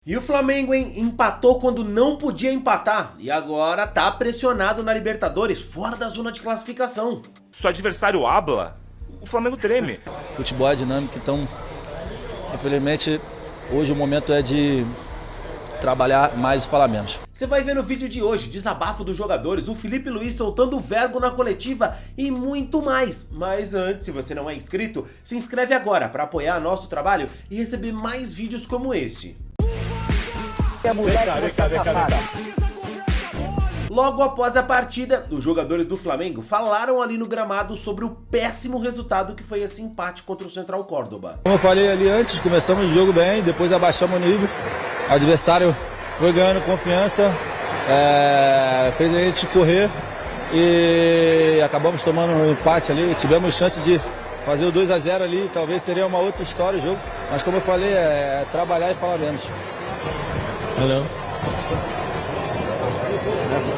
E o Flamengo, hein? Empatou quando não podia empatar e agora tá pressionado na Libertadores, fora da zona de classificação. Se o adversário habla, o Flamengo treme. Futebol é dinâmico, então, infelizmente, hoje o momento é de trabalhar mais e falar menos. Você vai ver no vídeo de hoje, desabafo dos jogadores, o Felipe Luiz soltando o verbo na coletiva e muito mais. Mas antes, se você não é inscrito, se inscreve agora para apoiar nosso trabalho e receber mais vídeos como esse. Logo após a partida, os jogadores do Flamengo falaram ali no gramado sobre o péssimo resultado que foi esse empate contra o Central Córdoba. Como eu falei ali antes, começamos o jogo bem, depois abaixamos o nível, o adversário foi ganhando confiança, fez a gente correr e acabamos tomando um empate ali, tivemos chance de fazer o 2-0 ali, talvez seria uma outra história o jogo, mas como eu falei, é trabalhar e falar menos. Valeu.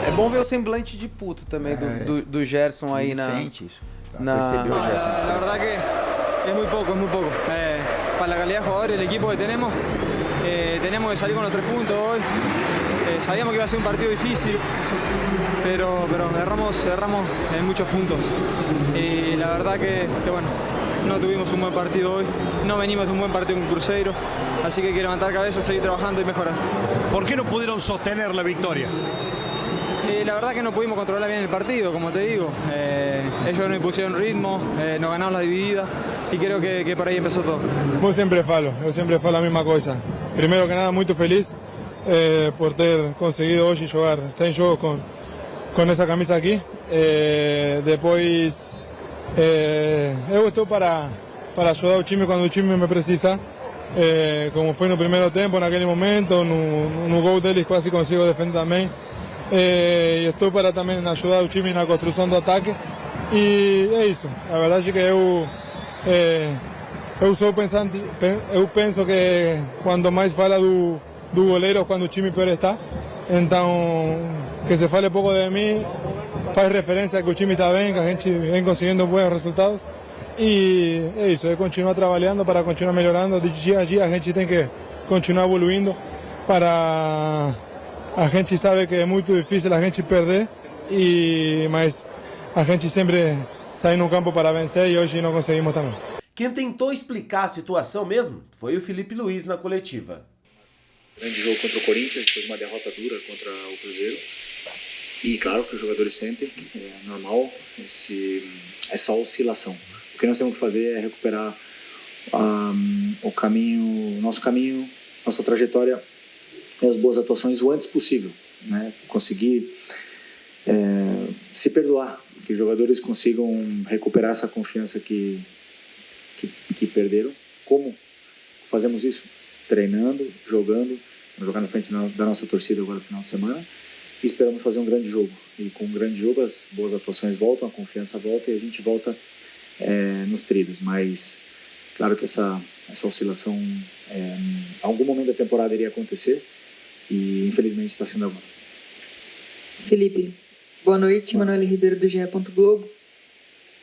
É bom ver o semblante de puto também do Gerson aí na... Sente isso. Percebeu o Gerson. La verdad que es muy poco, es muy poco. Para la calidad de jugadores, el equipo que tenemos que salir con los 3 puntos hoy. Sabíamos que iba a ser un partido difícil, pero erramos en muchos puntos. Y la verdad que bueno, no tuvimos un buen partido hoy, no venimos de un buen partido con Cruzeiro, así que hay que levantar cabeza, seguir trabajando y mejorar. ¿Por qué no pudieron sostener la victoria? La verdad que no pudimos controlar bien el partido, como te digo. Ellos no impusieron ritmo, nos ganaron la dividida y creo que por ahí empezó todo. Eu sempre falo a mesma coisa. Primeiro que nada, muito feliz por ter conseguido hoje jogar 100 jogos com essa camisa aqui. Depois, eu estou para ajudar o time quando o time me precisa. Como foi no primeiro tempo, naquele momento, no gol deles quase consigo defender também. E estou para também ajudar o time na construção do ataque. E é isso. A verdade é que eu penso que quando mais fala do goleiro quando o time pior está. Então, que se fale pouco de mim faz referência a que o time está bem, que a gente vem conseguindo bons resultados. E é isso, é continuar trabalhando para continuar melhorando. De dia a dia a gente tem que continuar evoluindo para... A gente sabe que é muito difícil a gente perder, mas a gente sempre sai no campo para vencer e hoje não conseguimos também. Quem tentou explicar a situação mesmo foi o Felipe Luiz na coletiva. Grande jogo contra o Corinthians, depois de uma derrota dura contra o Cruzeiro. E claro que os jogadores sentem, é normal essa oscilação. O que nós temos que fazer é recuperar nosso caminho, nossa trajetória e as boas atuações o antes possível, né? Conseguir se perdoar, que os jogadores consigam recuperar essa confiança que perderam. Como fazemos isso? Treinando, jogando, vamos jogar na frente da nossa torcida agora no final de semana e esperamos fazer um grande jogo. E com um grande jogo as boas atuações voltam, a confiança volta e a gente volta nos trilhos. Mas claro que essa oscilação em algum momento da temporada iria acontecer. E infelizmente está sendo agora. Felipe, boa noite, Manoel Ribeiro do GE. Globo.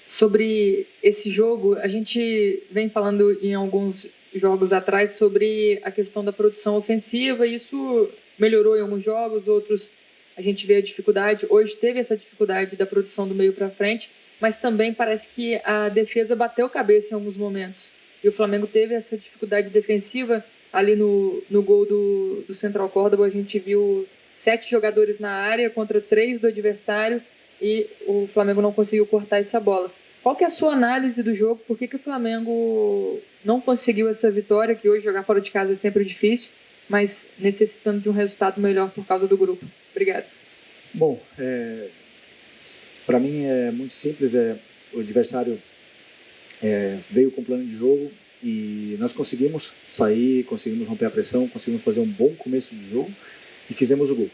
Sobre esse jogo, a gente vem falando em alguns jogos atrás sobre a questão da produção ofensiva, e isso melhorou em alguns jogos, outros a gente vê a dificuldade. Hoje teve essa dificuldade da produção do meio para frente, mas também parece que a defesa bateu cabeça em alguns momentos. E o Flamengo teve essa dificuldade defensiva. Ali no gol do Central Córdoba, a gente viu 7 jogadores na área contra 3 do adversário e o Flamengo não conseguiu cortar essa bola. Qual que é a sua análise do jogo? Por que o Flamengo não conseguiu essa vitória, que hoje jogar fora de casa é sempre difícil, mas necessitando de um resultado melhor por causa do grupo? Obrigado. Bom, para mim é muito simples. O adversário veio com plano de jogo, e nós conseguimos sair, conseguimos romper a pressão, conseguimos fazer um bom começo de jogo e fizemos o gol.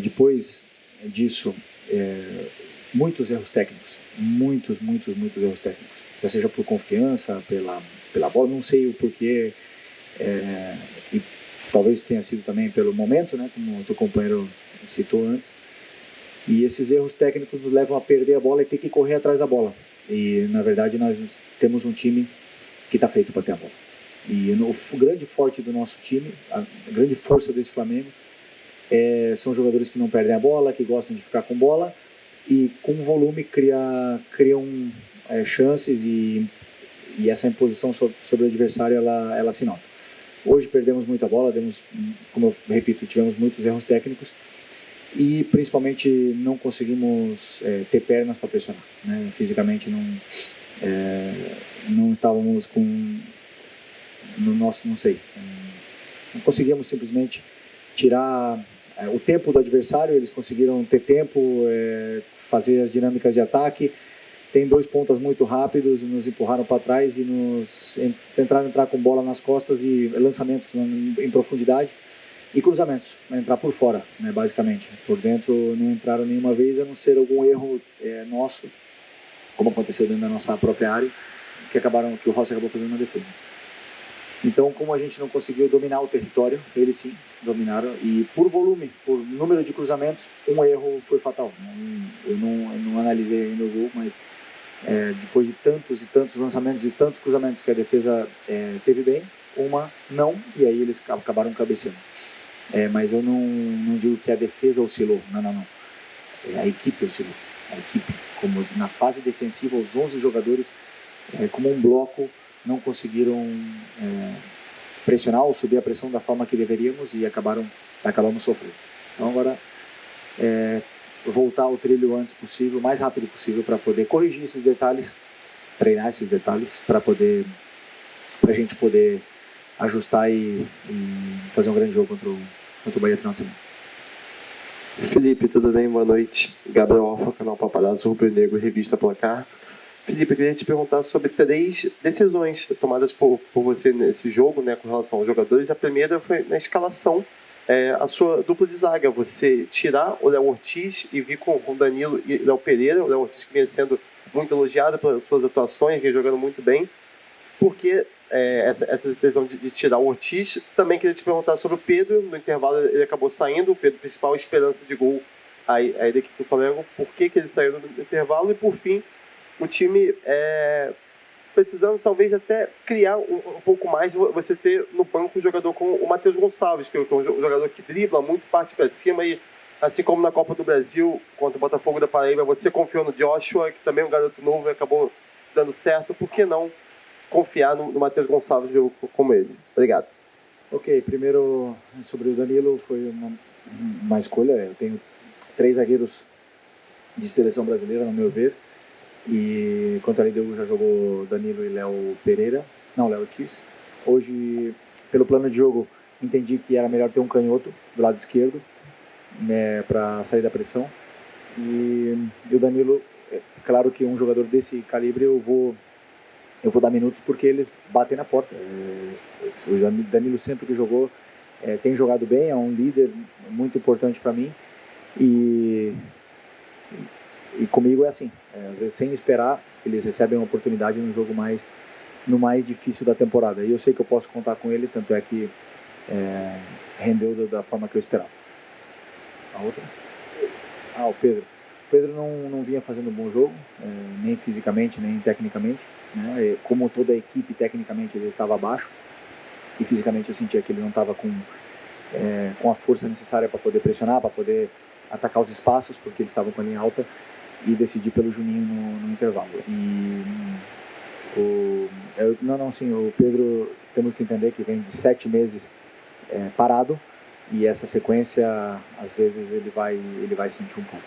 Depois disso, muitos erros técnicos, muitos erros técnicos, já seja por confiança, pela bola, não sei o porquê, e talvez tenha sido também pelo momento, né, como o teu companheiro citou antes. E esses erros técnicos nos levam a perder a bola e ter que correr atrás da bola. E na verdade nós temos um time que está feito para ter a bola. E o grande forte do nosso time, a grande força desse Flamengo, são jogadores que não perdem a bola, que gostam de ficar com bola e com volume criam chances e essa imposição sobre o adversário ela se nota. Hoje perdemos muita bola, como eu repito, tivemos muitos erros técnicos e principalmente não conseguimos ter pernas para pressionar, né? Fisicamente não estávamos no nosso, não conseguíamos simplesmente tirar o tempo do adversário. Eles conseguiram ter tempo, fazer as dinâmicas de ataque. Tem 2 pontas muito rápidos, nos empurraram para trás e tentaram entrar com bola nas costas e lançamentos em profundidade e cruzamentos, entrar por fora, né, basicamente. Por dentro não entraram nenhuma vez, a não ser algum erro nosso, como aconteceu dentro da nossa própria área, que o Rossi acabou fazendo na defesa. Então, como a gente não conseguiu dominar o território, eles sim dominaram. E por volume, por número de cruzamentos, um erro foi fatal. Eu não analisei ainda o gol, mas depois de tantos e tantos lançamentos e tantos cruzamentos que a defesa teve bem, uma não, e aí eles acabaram cabeceando. Mas eu não digo que a defesa oscilou, não. A equipe oscilou. A equipe, como na fase defensiva, os 11 jogadores, como um bloco, não conseguiram pressionar ou subir a pressão da forma que deveríamos e acabamos sofrendo. Então agora voltar ao trilho o antes possível, o mais rápido possível, para poder corrigir esses detalhes, treinar esses detalhes, para a gente poder ajustar e fazer um grande jogo contra o Bahia no final de semana. Felipe, tudo bem? Boa noite. Gabriel Alfa, canal Paparazzo, Rubro Negro, Revista Placar. Felipe, eu queria te perguntar sobre 3 decisões tomadas por você nesse jogo, né, com relação aos jogadores. A primeira foi na escalação, a sua dupla de zaga, você tirar o Léo Ortiz e vir com o Danilo e Léo Pereira. O Léo Ortiz que vinha sendo muito elogiado pelas suas atuações, vinha jogando muito bem. Porque essa decisão de tirar o Ortiz? Também queria te perguntar sobre o Pedro. No intervalo ele acabou saindo, o Pedro principal esperança de gol aí da equipe do Flamengo. Por que ele saiu no intervalo? E por fim, o time precisando talvez até criar um pouco mais, você ter no banco um jogador como o Matheus Gonçalves, que é um jogador que dribla muito, parte para cima, e assim como na Copa do Brasil contra o Botafogo da Paraíba, você confiou no Joshua, que também é um garoto novo e acabou dando certo. Por que não confiar no Matheus Gonçalves como esse? Obrigado. Ok, primeiro sobre o Danilo, foi uma escolha. Eu tenho 3 zagueiros de seleção brasileira, no meu ver. E contra a LDU já jogou Danilo e Léo Ortiz. Hoje, pelo plano de jogo, entendi que era melhor ter um canhoto do lado esquerdo, né, para sair da pressão. E o Danilo, claro que um jogador desse calibre eu vou dar minutos porque eles batem na porta. O Danilo sempre que jogou tem jogado bem, é um líder muito importante para mim. E comigo é assim, às vezes sem esperar, eles recebem uma oportunidade no jogo no mais difícil da temporada. E eu sei que eu posso contar com ele, tanto é que rendeu da forma que eu esperava. A outra? O Pedro. O Pedro não vinha fazendo um bom jogo, nem fisicamente, nem tecnicamente, né? Como toda a equipe, tecnicamente ele estava abaixo, e fisicamente eu sentia que ele não estava com a força necessária para poder pressionar, para poder atacar os espaços, porque eles estavam com a linha alta, e decidi pelo Juninho no intervalo. O Pedro, temos que entender que vem de 7 meses parado, e essa sequência, às vezes, ele vai sentir um pouco,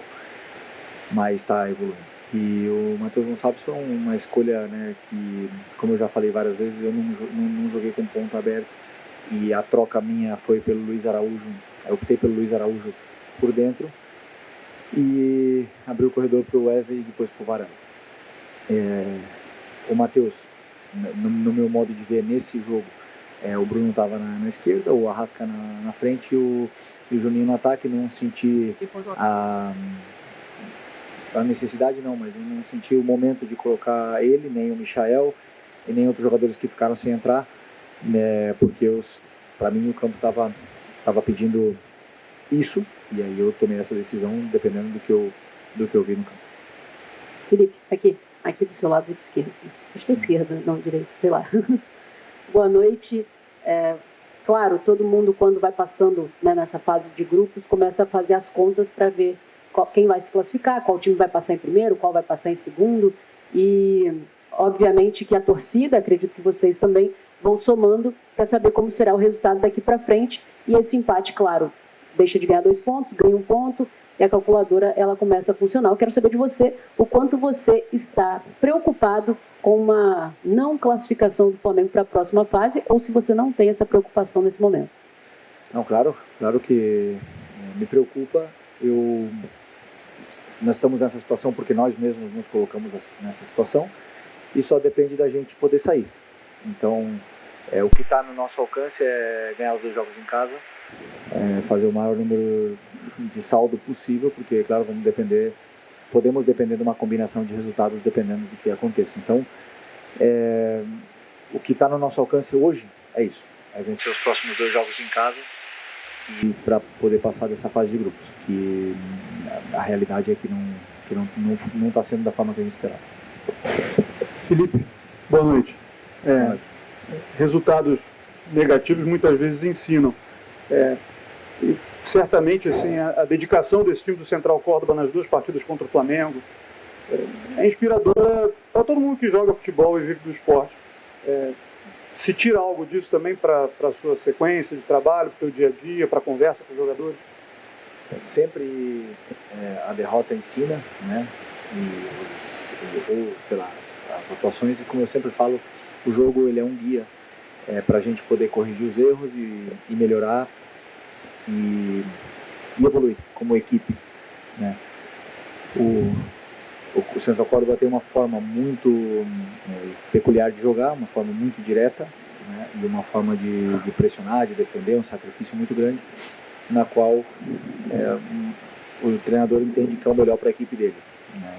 mas está evoluindo. E o Matheus Gonçalves foi uma escolha, né, que, como eu já falei várias vezes, eu não joguei com ponto aberto, e a troca minha foi pelo Luiz Araújo. Eu optei pelo Luiz Araújo por dentro e abri o corredor para o Wesley e depois para o Varane. O Matheus, no meu modo de ver nesse jogo, o Bruno estava na esquerda, o Arrasca na frente e o Juninho no ataque. Não senti a necessidade, mas eu não senti o momento de colocar ele, nem o Michael e nem outros jogadores que ficaram sem entrar, porque para mim o campo estava pedindo isso, e aí eu tomei essa decisão dependendo do que eu vi no campo. Felipe, aqui do seu lado esquerdo. Acho que é esquerda, não, direito, sei lá. Boa noite. Claro, todo mundo, quando vai passando, né, nessa fase de grupos, começa a fazer as contas para ver quem vai se classificar, qual time vai passar em primeiro, qual vai passar em segundo. E, obviamente, que a torcida, acredito que vocês também, vão somando para saber como será o resultado daqui para frente. E esse empate, claro, deixa de ganhar 2 pontos, ganha 1 ponto, e a calculadora ela começa a funcionar. Eu quero saber de você o quanto você está preocupado com uma não classificação do Flamengo para a próxima fase, ou se você não tem essa preocupação nesse momento. Não, claro que me preocupa. Nós estamos nessa situação porque nós mesmos nos colocamos nessa situação e só depende da gente poder sair. Então, o que está no nosso alcance é ganhar os 2 jogos em casa, fazer o maior número de saldo possível, porque, claro, podemos depender de uma combinação de resultados dependendo do que aconteça. Então, o que está no nosso alcance hoje é isso, é vencer os próximos 2 jogos em casa e para poder passar dessa fase de grupos, que a realidade é que não está sendo da forma que a gente esperava. Felipe, boa noite. Resultados negativos muitas vezes ensinam. E certamente assim, a dedicação desse time do Central Córdoba nas 2 partidas contra o Flamengo é inspiradora para todo mundo que joga futebol e vive do esporte. Se tira algo disso também para a sua sequência de trabalho, para o seu dia a dia, para a conversa com os jogadores? Sempre a derrota ensina, né? As atuações, e como eu sempre falo, o jogo ele é um guia para a gente poder corrigir os erros e melhorar e evoluir como equipe, né? O Central Córdoba tem uma forma muito peculiar de jogar, uma forma muito direta, né? E uma forma de pressionar, de defender, um sacrifício muito grande, na qual o treinador entende que é o melhor para a equipe dele.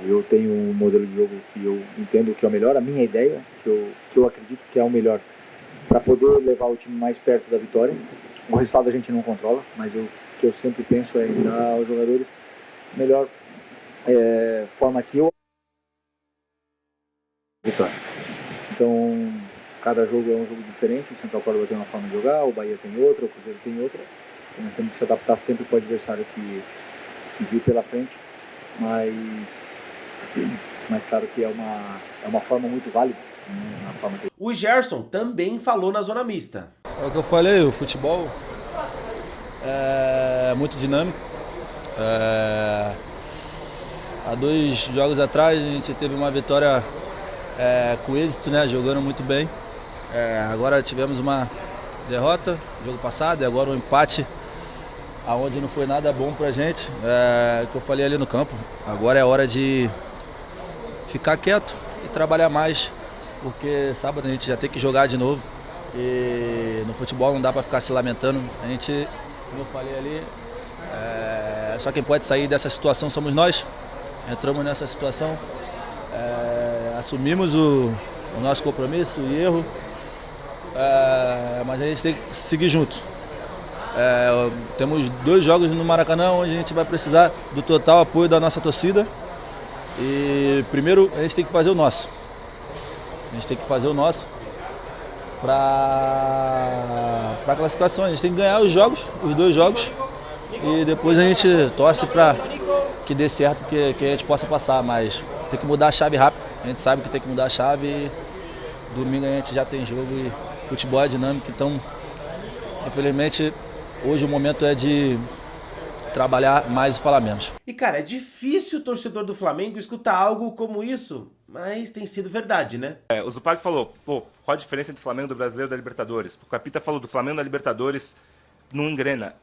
Eu tenho um modelo de jogo que eu entendo que é o melhor, a minha ideia, que eu acredito que é o melhor para poder levar o time mais perto da vitória. O resultado a gente não controla, mas o que eu sempre penso é dar aos jogadores a melhor forma que eu vitória. Então, cada jogo é um jogo diferente, o Central Córdoba tem uma forma de jogar, o Bahia tem outra, o Cruzeiro tem outra. Então, nós temos que se adaptar sempre com o adversário que viu pela frente, mas claro que é uma forma muito válida. O Gerson também falou na zona mista. É o que eu falei, o futebol é muito dinâmico. Há 2 jogos atrás a gente teve uma vitória com êxito, né, jogando muito bem. Agora tivemos uma derrota no jogo passado e agora um empate aonde não foi nada bom pra gente, que eu falei ali no campo. Agora é hora de ficar quieto e trabalhar mais, porque sábado a gente já tem que jogar de novo e no futebol não dá pra ficar se lamentando. A gente, como eu falei ali, só quem pode sair dessa situação somos nós. Entramos nessa situação, assumimos o nosso compromisso e erro, mas a gente tem que seguir junto. Temos 2 jogos no Maracanã onde a gente vai precisar do total apoio da nossa torcida. E primeiro a gente tem que fazer o nosso. A gente tem que fazer o nosso para a classificação. A gente tem que ganhar os 2 jogos, e depois a gente torce para que dê certo, que a gente possa passar. Mas tem que mudar a chave rápido. A gente sabe que tem que mudar a chave e domingo a gente já tem jogo e futebol é dinâmico. Então, infelizmente, hoje o momento é de trabalhar mais e falar menos. E cara, é difícil o torcedor do Flamengo escutar algo como isso, mas tem sido verdade, né? O Zupac falou, qual a diferença entre o Flamengo do Brasileiro e da Libertadores? O Capita falou do Flamengo da Libertadores, não engrena.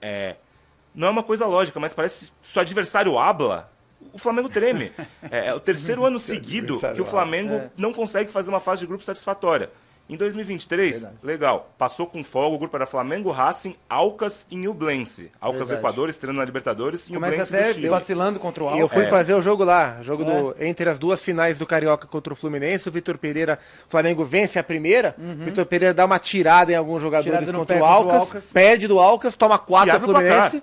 Não é uma coisa lógica, mas parece que se o adversário habla, o Flamengo treme. É o 3º ano seguido que o Flamengo não consegue fazer uma fase de grupo satisfatória. Em 2023, legal, passou com folga, o grupo era Flamengo, Racing, Aucas e Ñublense. Aucas do Equador, estreando na Libertadores, e Começa Ñublense até do Chile. vacilando contra o Aucas. E eu fui fazer o jogo lá, entre as 2 finais do Carioca contra o Fluminense. O Vitor Pereira, Flamengo vence a primeira, o Vitor Pereira dá uma tirada em alguns jogadores contra o Aucas, perde do Aucas, toma 4 ao Fluminense.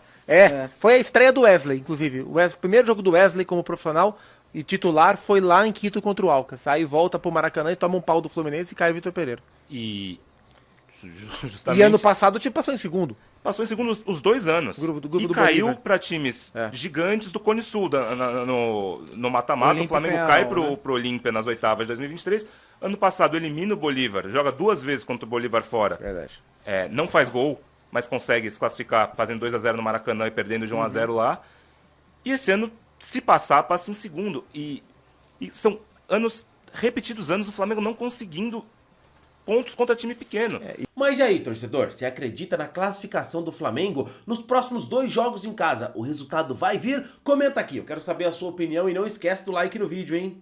Foi a estreia do Wesley, inclusive. O primeiro jogo do Wesley como profissional e titular foi lá em Quito contra o Aucas. Aí volta pro Maracanã e toma um pau do Fluminense e cai o Vitor Pereira. E justamente. E ano passado o time passou em segundo. Passou em segundo os 2 anos. E caiu para times gigantes do Cone Sul no mata-mata. O Flamengo cai pro Olímpia nas oitavas de 2023. Ano passado elimina o Bolívar, joga 2 vezes contra o Bolívar fora. Verdade. Não faz gol, mas consegue se classificar fazendo 2-0 no Maracanã e perdendo de 1-0 lá. E esse ano, se passar, passa em segundo. E são repetidos anos do Flamengo não conseguindo pontos contra time pequeno. Mas e aí, torcedor? Você acredita na classificação do Flamengo nos próximos 2 jogos em casa? O resultado vai vir? Comenta aqui, eu quero saber a sua opinião e não esquece do like no vídeo, hein?